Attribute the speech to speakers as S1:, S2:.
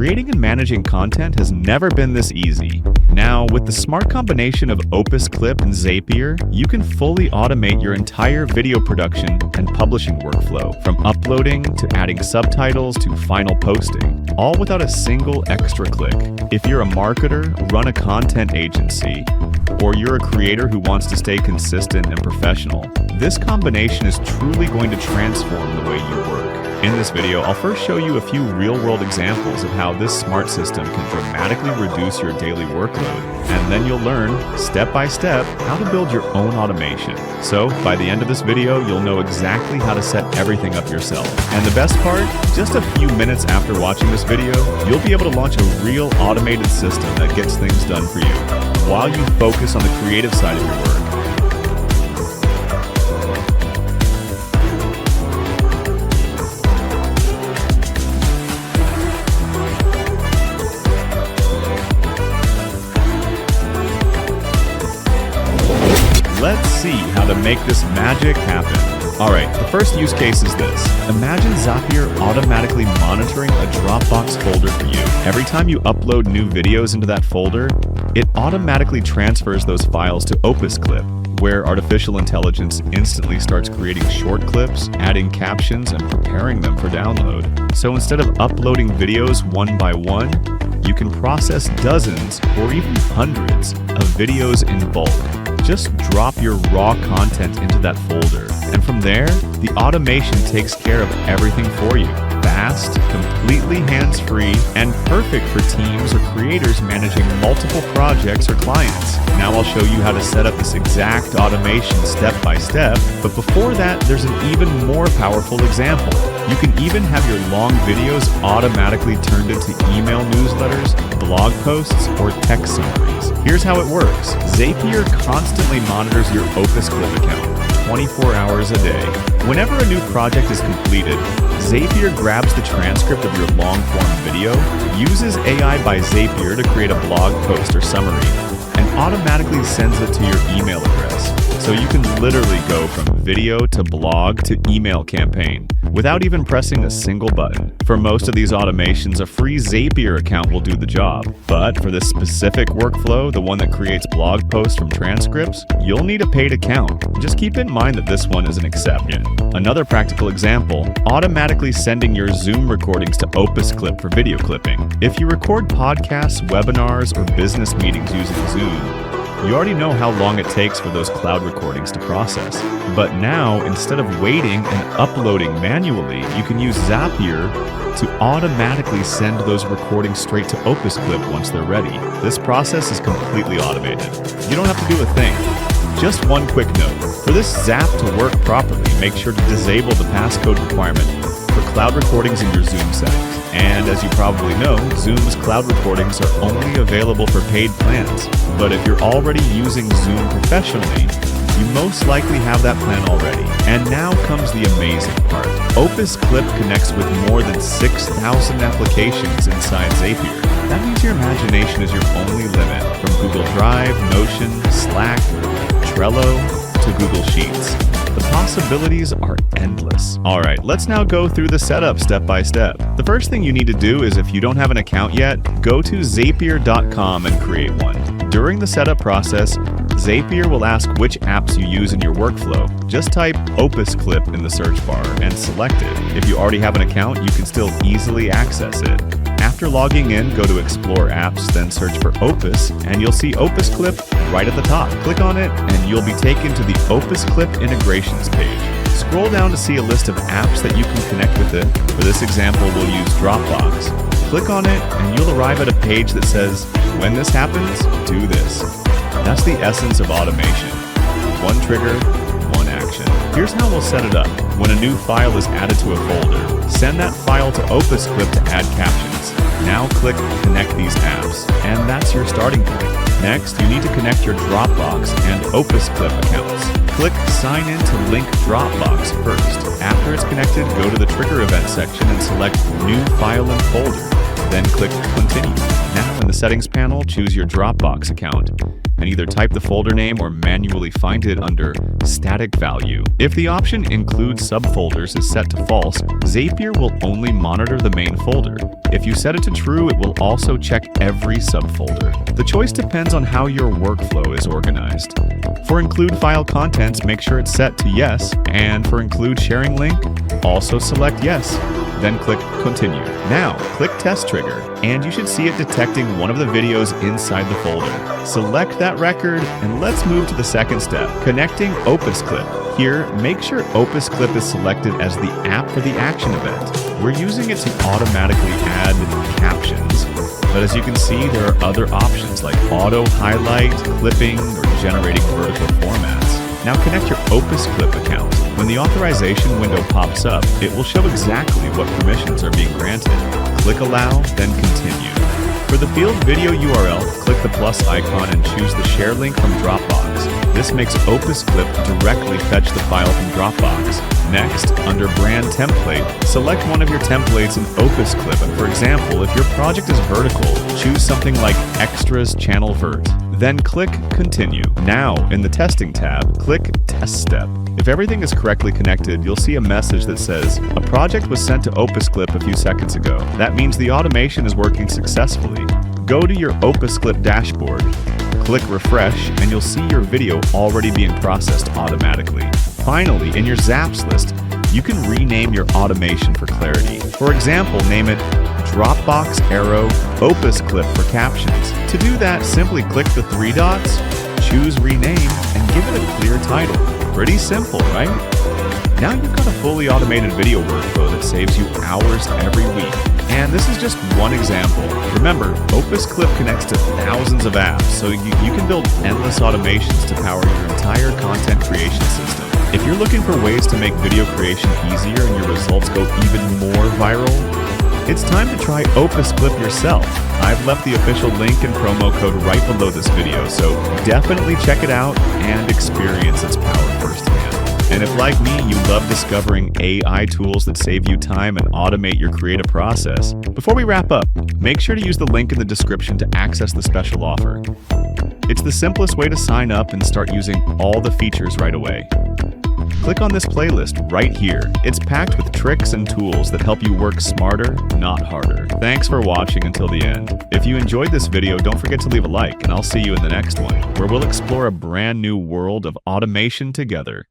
S1: Creating and managing content has never been this easy. Now, with the smart combination of Opus Clip and Zapier, you can fully automate your entire video production and publishing workflow, from uploading to adding subtitles to final posting, all without a single extra click. If you're a marketer, run a content agency, or you're a creator who wants to stay consistent and professional, this combination is truly going to transform the way you work. In this video, I'll first show you a few real-world examples of how this smart system can dramatically reduce your daily workload, and then you'll learn, step by step, how to build your own automation. So, by the end of this video, you'll know exactly how to set everything up yourself. And the best part, just a few minutes after watching this video, you'll be able to launch a real automated system that gets things done for you, while you focus on the creative side of your work. Let's see how to make this magic happen. Alright, the first use case is this. Imagine Zapier automatically monitoring a Dropbox folder for you. Every time you upload new videos into that folder, it automatically transfers those files to Opus Clip, where artificial intelligence instantly starts creating short clips, adding captions, and preparing them for download. So instead of uploading videos one by one, you can process dozens or even hundreds of videos in bulk. Just drop your raw content into that folder, and from there, the automation takes care of everything for you. Fast, completely hands-free, and perfect for teams or creators managing multiple projects or clients. Now I'll show you how to set up this exact automation step by step, but before that, there's an even more powerful example. You can even have your long videos automatically turned into email newsletters, blog posts, or text summaries. Here's how it works. Zapier constantly monitors your Opus Clip account 24 hours a day. Whenever a new project is completed, Zapier grabs the transcript of your long-form video, uses AI by Zapier to create a blog post or summary, and automatically sends it to your email address. So you can literally go from video to blog to email campaign without even pressing a single button. For most of these automations, a free Zapier account will do the job. But for this specific workflow, the one that creates blog posts from transcripts, you'll need a paid account. Just keep in mind that this one is an exception. Another practical example, automatically sending your Zoom recordings to Opus Clip for video clipping. If you record podcasts, webinars, or business meetings using Zoom, you already know how long it takes for those cloud recordings to process. But now, instead of waiting and uploading manually, you can use Zapier to automatically send those recordings straight to Opus Clip once they're ready. This process is completely automated. You don't have to do a thing. Just one quick note. For this Zap to work properly, make sure to disable the passcode requirement for cloud recordings in your Zoom settings. And as you probably know, Zoom's cloud recordings are only available for paid plans. But if you're already using Zoom professionally, you most likely have that plan already. And now comes the amazing part. Opus Clip connects with more than 6,000 applications inside Zapier. That means your imagination is your only limit, from Google Drive, Notion, Slack, Trello, to Google Sheets. The possibilities are endless. Alright, let's now go through the setup step by step. The first thing you need to do is, if you don't have an account yet, go to Zapier.com and create one. During the setup process, Zapier will ask which apps you use in your workflow. Just type Opus Clip in the search bar and select it. If you already have an account, you can still easily access it. After logging in, go to Explore Apps, then search for Opus, and you'll see Opus Clip right at the top. Click on it, and you'll be taken to the Opus Clip integrations page. Scroll down to see a list of apps that you can connect with it. For this example, we'll use Dropbox. Click on it, and you'll arrive at a page that says, "When this happens, do this." That's the essence of automation. One trigger, one action. Here's how we'll set it up. When a new file is added to a folder, send that file to Opus Clip to add captions. Now click Connect these apps, and that's your starting point. Next, you need to connect your Dropbox and Opus Clip accounts. Click Sign in to link Dropbox first. After it's connected, go to the Trigger Event section and select New File and Folder. Then click Continue. Now in the Settings panel, choose your Dropbox account. and either type the folder name or manually find it under static value. If the option include subfolders is set to false, Zapier will only monitor the main folder. If you set it to true, it will also check every subfolder. The choice depends on how your workflow is organized. For include file contents, make sure it's set to yes, and for include sharing link, also select yes. Then click Continue. Now, click Test Trigger, and you should see it detecting one of the videos inside the folder. Select that record, and let's move to the second step, connecting Opus Clip. Here, make sure Opus Clip is selected as the app for the action event. We're using it to automatically add captions. But as you can see, there are other options like auto highlight, clipping, or generating vertical formats. Now connect your Opus Clip account. When the authorization window pops up, it will show exactly what permissions are being granted. Click Allow, then Continue. For the field video URL, click the plus icon and choose the share link from Dropbox. This makes Opus Clip directly fetch the file from Dropbox. Next, under Brand Template, select one of your templates in Opus Clip. For example, if your project is vertical, choose something like Extras Channel Vert. Then click Continue. Now, in the Testing tab, click Test Step. If everything is correctly connected, you'll see a message that says, "A project was sent to Opus Clip a few seconds ago." That means the automation is working successfully. Go to your Opus Clip dashboard, click Refresh, and you'll see your video already being processed automatically. Finally, in your Zaps list, you can rename your automation for clarity. For example, name it Dropbox Arrow Opus Clip for captions. To do that, simply click the three dots, choose Rename, and give it a clear title. Pretty simple, right? Now you've got a fully automated video workflow that saves you hours every week. And this is just one example. Remember, Opus Clip connects to thousands of apps, so you can build endless automations to power your entire content creation system. If you're looking for ways to make video creation easier and your results go even more viral, it's time to try Opus Clip yourself. I've left the official link and promo code right below this video, so definitely check it out and experience its power firsthand. And if, like me, you love discovering AI tools that save you time and automate your creative process, before we wrap up, make sure to use the link in the description to access the special offer. It's the simplest way to sign up and start using all the features right away. Click on this playlist right here. It's packed with tricks and tools that help you work smarter, not harder. Thanks for watching until the end. If you enjoyed this video, don't forget to leave a like, and I'll see you in the next one, where we'll explore a brand new world of automation together.